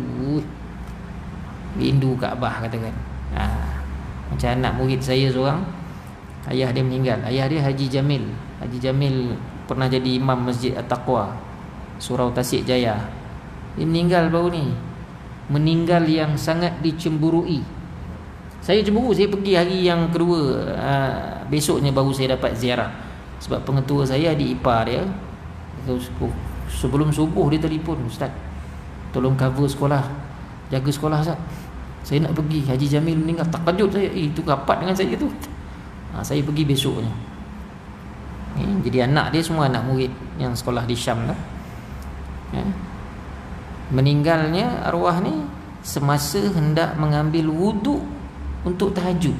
rindu kat abah katakan. Macam anak murid saya seorang, ayah dia meninggal. Ayah dia Haji Jamil. Haji Jamil pernah jadi imam Masjid At-Taqwa, Surau Tasik Jaya. Dia meninggal baru ni. Meninggal yang sangat dicemburui. Saya cemburu, saya pergi hari yang kedua, besoknya baru saya dapat ziarah. Sebab pengetua saya adik ipar dia. Sebelum subuh dia telefon, ustaz, tolong cover sekolah, jaga sekolah ustaz, saya nak pergi, Haji Jamil meninggal. Terkejut saya, itu rapat dengan saya tu. Saya pergi besoknya. Jadi anak dia semua anak murid yang sekolah di Syam lah. Meninggalnya arwah ni semasa hendak mengambil wuduk untuk tahajud.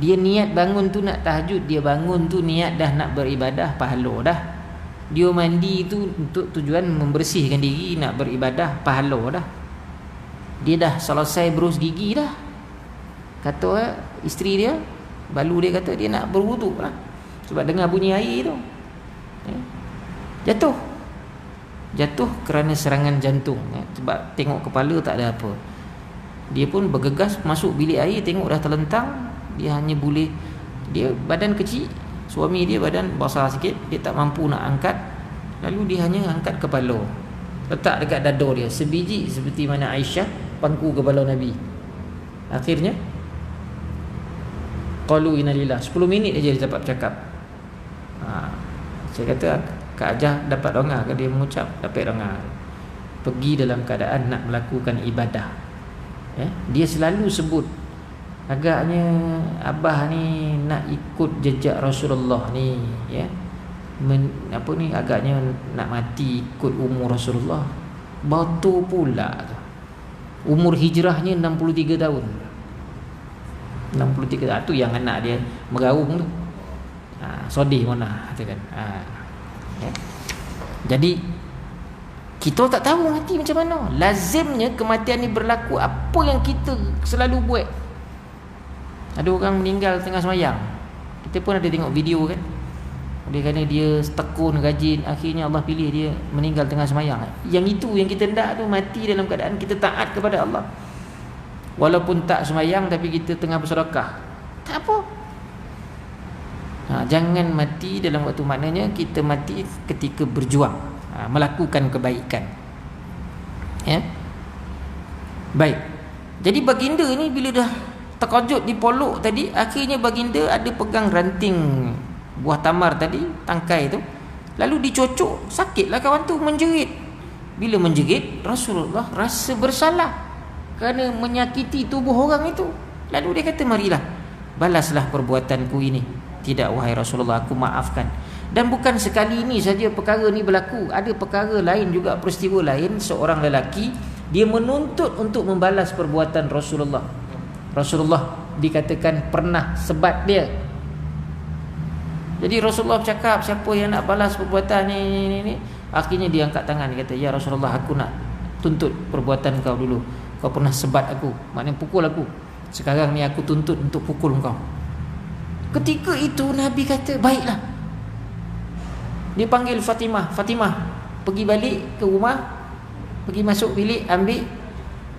Dia niat bangun tu nak tahajud, dia bangun tu niat dah nak beribadah, pahala dah. Dia mandi tu untuk tujuan membersihkan diri, nak beribadah, pahala dah. Dia dah selesai berus gigi dah. Kata isteri dia, balu dia kata dia nak berwuduk lah, sebab dengar bunyi air tu. Jatuh kerana serangan jantung, sebab tengok kepala tak ada apa. Dia pun bergegas masuk bilik air, tengok dah terlentang. Dia hanya boleh, dia badan kecil, suami dia badan besar sikit, dia tak mampu nak angkat. Lalu dia hanya angkat kepala, letak dekat dada dia, sebiji seperti mana Aisyah pangku kepala Nabi. Akhirnya qalu inna lillah, 10 minit aja dia dapat bercakap. Saya kata Kak Ajah dapat dengar ke dia mengucap? Dapat dengar. Pergi dalam keadaan nak melakukan ibadah. Dia selalu sebut, agaknya abah ni nak ikut jejak Rasulullah ni, agaknya nak mati ikut umur Rasulullah. Betul pula tu. Umur hijrahnya 63 tahun. 63 tahun tu yang anak dia meraung tu. Sodih mana katakan. Jadi kita tak tahu mati macam mana. Lazimnya kematian ni berlaku, apa yang kita selalu buat. Ada orang meninggal tengah semayang, kita pun ada tengok video kan. Oleh kerana dia tekun, rajin, akhirnya Allah pilih dia meninggal tengah semayang. Yang itu yang kita hendak tu, mati dalam keadaan kita taat kepada Allah. Walaupun tak semayang tapi kita tengah bersedekah, tak apa. Jangan mati dalam waktu, maknanya kita mati ketika berjuang, melakukan kebaikan. Baik. Jadi baginda ni bila dah terkejut di polok tadi, akhirnya baginda ada pegang ranting buah tamar tadi, tangkai tu, lalu dicocok. Sakitlah kawan tu, menjerit. Bila menjerit, Rasulullah rasa bersalah kerana menyakiti tubuh orang itu. Lalu dia kata, marilah, balaslah perbuatanku ini. Tidak wahai Rasulullah, aku maafkan. Dan bukan sekali ini saja perkara ni berlaku, ada perkara lain juga, peristiwa lain. Seorang lelaki, dia menuntut untuk membalas perbuatan Rasulullah. Rasulullah dikatakan pernah sebat dia. Jadi Rasulullah bercakap, siapa yang nak balas perbuatan ni. Akhirnya dia angkat tangan, dia kata, ya Rasulullah, aku nak tuntut perbuatan kau dulu. kau pernah sebat aku, maknanya pukul aku. Sekarang ni aku tuntut untuk pukul kau. Ketika itu Nabi kata, baiklah. Dia panggil Fatimah, Fatimah, pergi balik ke rumah, pergi masuk bilik, ambil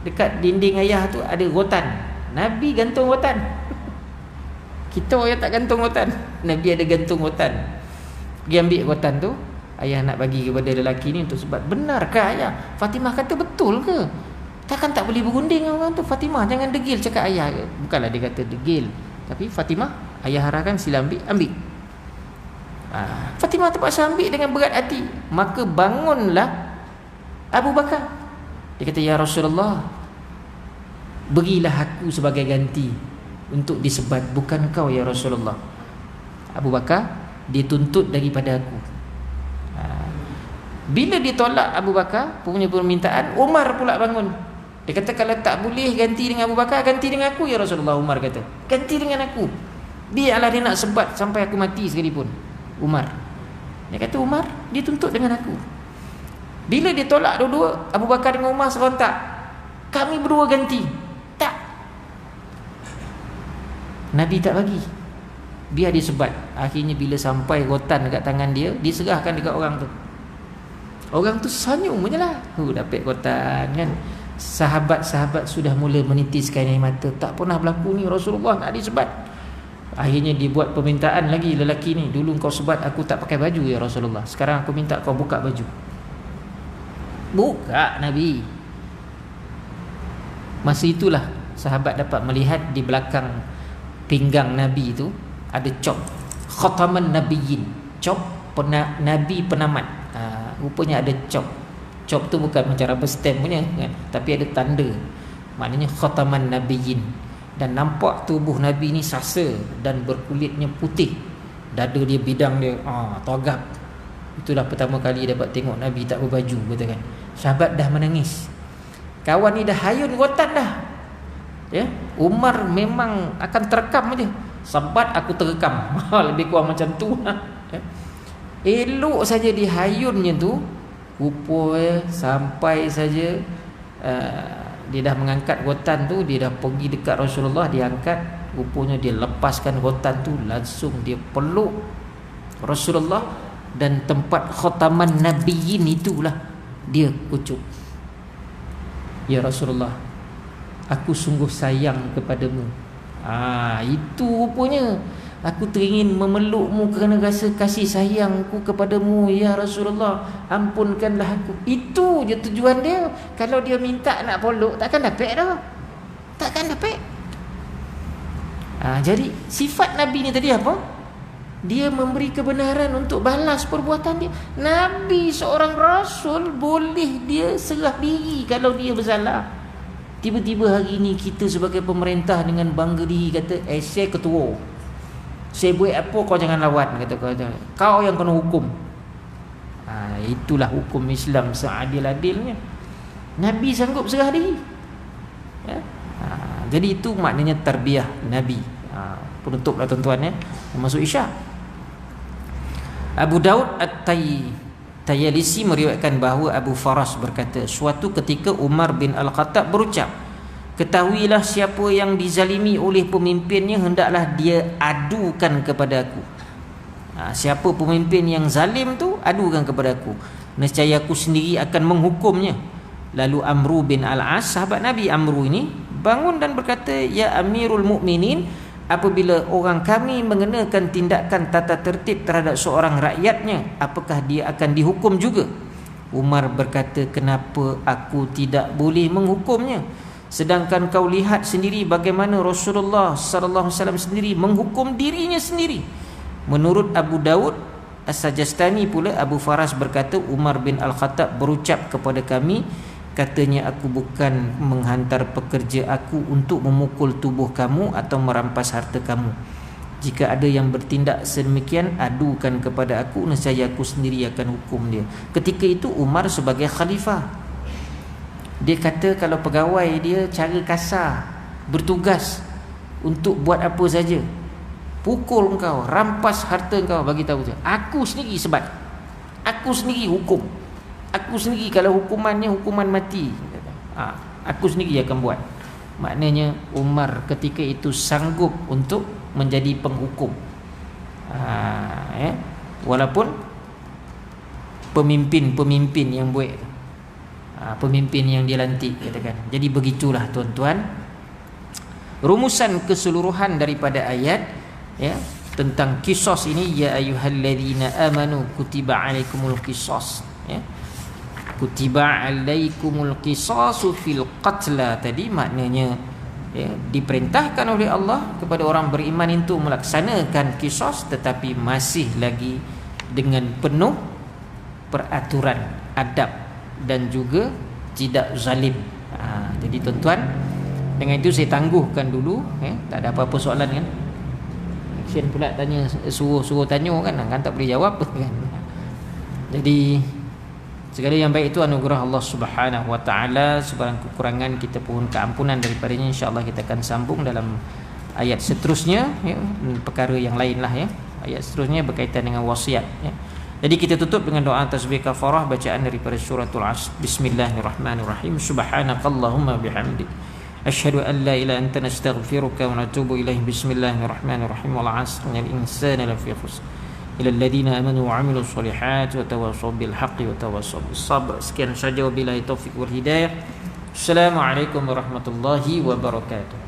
dekat dinding ayah tu ada rotan. Nabi gantung rotan. Kita orang tak gantung rotan, Nabi ada gantung rotan. Pergi ambil rotan tu, ayah nak bagi kepada lelaki ni untuk sebab. Benarkah ayah? Fatimah kata, betul ke? Takkan tak boleh berunding orang tu. Fatimah, jangan degil, cakap ayah. Bukanlah dia kata degil, tapi Fatimah, ayah harahkan sila ambil. Fatimah terpaksa ambil dengan berat hati. Maka bangunlah Abu Bakar. Dia kata, ya Rasulullah, berilah aku sebagai ganti untuk disebat, bukan kau ya Rasulullah. Abu Bakar dituntut daripada aku. Bila ditolak Abu Bakar punya permintaan, Umar pula bangun. Dia kata, kalau tak boleh ganti dengan Abu Bakar, ganti dengan aku ya Rasulullah. Umar kata, ganti dengan aku, biarlah dia nak sebat sampai aku mati sekalipun. Umar, dia kata, Umar dituntut dengan aku. Bila ditolak dua-dua, Abu Bakar dengan Umar serontak, kami berdua ganti. Tak, Nabi tak bagi, biar dia sebat. Akhirnya bila sampai rotan dekat tangan dia, diserahkan dekat orang tu. Orang tu senyum je lah, dapat rotan kan. Sahabat-sahabat sudah mula menitiskan air mata. Tak pernah berlaku ni, Rasulullah nak disebat. Akhirnya dia buat permintaan lagi lelaki ni, dulu kau sebat aku tak pakai baju ya Rasulullah, sekarang aku minta kau buka baju. Buka Nabi. Masa itulah sahabat dapat melihat di belakang pinggang Nabi tu ada cop, khataman nabiyyin, cop Nabi penamat. Rupanya ada cop. Cop tu bukan macam rubber stamp punya kan, tapi ada tanda, maknanya khataman nabiyyin. Dan nampak tubuh Nabi ni sasa dan berkulitnya putih, dada dia, bidang dia togap. Itulah pertama kali dapat tengok Nabi tak berbaju, kata kan. Sahabat dah menangis, kawan ni dah hayun rotan dah ya. Umar memang akan terekam aja, sebat aku terekam. Lebih kurang macam tu ya. Elok saja dihayunnya tu, rupa sampai saja dia dah mengangkat rotan tu, dia dah pergi dekat Rasulullah, dia angkat, rupanya dia lepaskan rotan tu, langsung dia peluk Rasulullah, dan tempat khataman nabiyyin itulah dia ucup, ya Rasulullah, aku sungguh sayang kepadamu. Itu rupanya, aku teringin memelukmu kerana rasa kasih sayangku kepadamu ya Rasulullah, ampunkanlah aku. Itu je tujuan dia. Kalau dia minta nak peluk, takkan dapat dah, takkan dapat. Jadi sifat Nabi ni tadi apa? Dia memberi kebenaran untuk balas perbuatan dia. Nabi seorang Rasul, boleh dia serah diri kalau dia bersalah. Tiba-tiba hari ni kita sebagai pemerintah dengan bangga diri kata, saya ketua, saya buat apa kau jangan lawan, kata kau yang kena hukum. Itulah hukum Islam seadil-adilnya. Nabi sanggup serah diri ya? Jadi itu maknanya tarbiyah Nabi. Penutuplah tuan-tuan ya, masuk Isyak. Abu Daud At-Tayalisi meriwayatkan bahawa Abu Faras berkata, suatu ketika Umar bin Al-Khattab berucap, ketahuilah siapa yang dizalimi oleh pemimpinnya, hendaklah dia adukan kepada aku. Siapa pemimpin yang zalim tu, adukan kepada aku, nescaya aku sendiri akan menghukumnya. Lalu Amru bin Al-As, sahabat Nabi Amru ini, bangun dan berkata, ya Amirul Mukminin, apabila orang kami mengenakan tindakan tata tertib terhadap seorang rakyatnya, apakah dia akan dihukum juga? Umar berkata, kenapa aku tidak boleh menghukumnya, sedangkan kau lihat sendiri bagaimana Rasulullah sallallahu alaihi wasallam sendiri menghukum dirinya sendiri. Menurut Abu Daud As-Sajastani pula, Abu Faras berkata, Umar bin Al-Khattab berucap kepada kami, katanya, aku bukan menghantar pekerja aku untuk memukul tubuh kamu atau merampas harta kamu. Jika ada yang bertindak sedemikian, adukan kepada aku, nescaya aku sendiri akan hukum dia. Ketika itu Umar sebagai khalifah, dia kata kalau pegawai dia cara kasar, bertugas untuk buat apa saja, pukul engkau, rampas harta engkau, bagi tahu je, aku sendiri sebat, aku sendiri hukum, aku sendiri, kalau hukumannya hukuman mati, aku sendiri akan buat. Maknanya Umar ketika itu sanggup untuk menjadi penghukum, walaupun pemimpin yang buat, pemimpin yang dilantik, katakan. Jadi begitulah tuan-tuan rumusan keseluruhan daripada ayat tentang qisas ini. Ya ayyuhalladzina amanu kutiba alaikumul qisas, kutiba alaikumul qisasu fil qatla. Tadi maknanya diperintahkan oleh Allah kepada orang beriman itu melaksanakan qisas, tetapi masih lagi dengan penuh peraturan, adab dan juga tidak zalim. Jadi tuan-tuan, dengan itu saya tangguhkan dulu, tak ada apa-apa soalan kan. Action pula tanya, suruh tanya kan tak boleh jawab kan. Jadi segala yang baik itu anugerah Allah Subhanahu wa taala. Sebarang kekurangan kita pohon keampunan daripadanya. Insya-Allah kita akan sambung dalam ayat seterusnya, perkara yang lain lah Ayat seterusnya berkaitan dengan wasiat Jadi kita tutup dengan doa tasbih kafarah, bacaan daripada suratul Asr. Bismillahirrahmanirrahim. Subhanakallahumma bihamdik, asyhadu an la ilaha illa anta, nastaghfiruka wa natubu ilaih. Bismillahirrahmanirrahim. Wal 'asri innal insana lafi khusr ila alladhina amanu wa 'amilus solihati wa tawassaw bil haqqi wa tawassaw bis sabr. Sekian saja, wabillahi taufik wal hidayah. Assalamualaikum warahmatullahi wabarakatuh.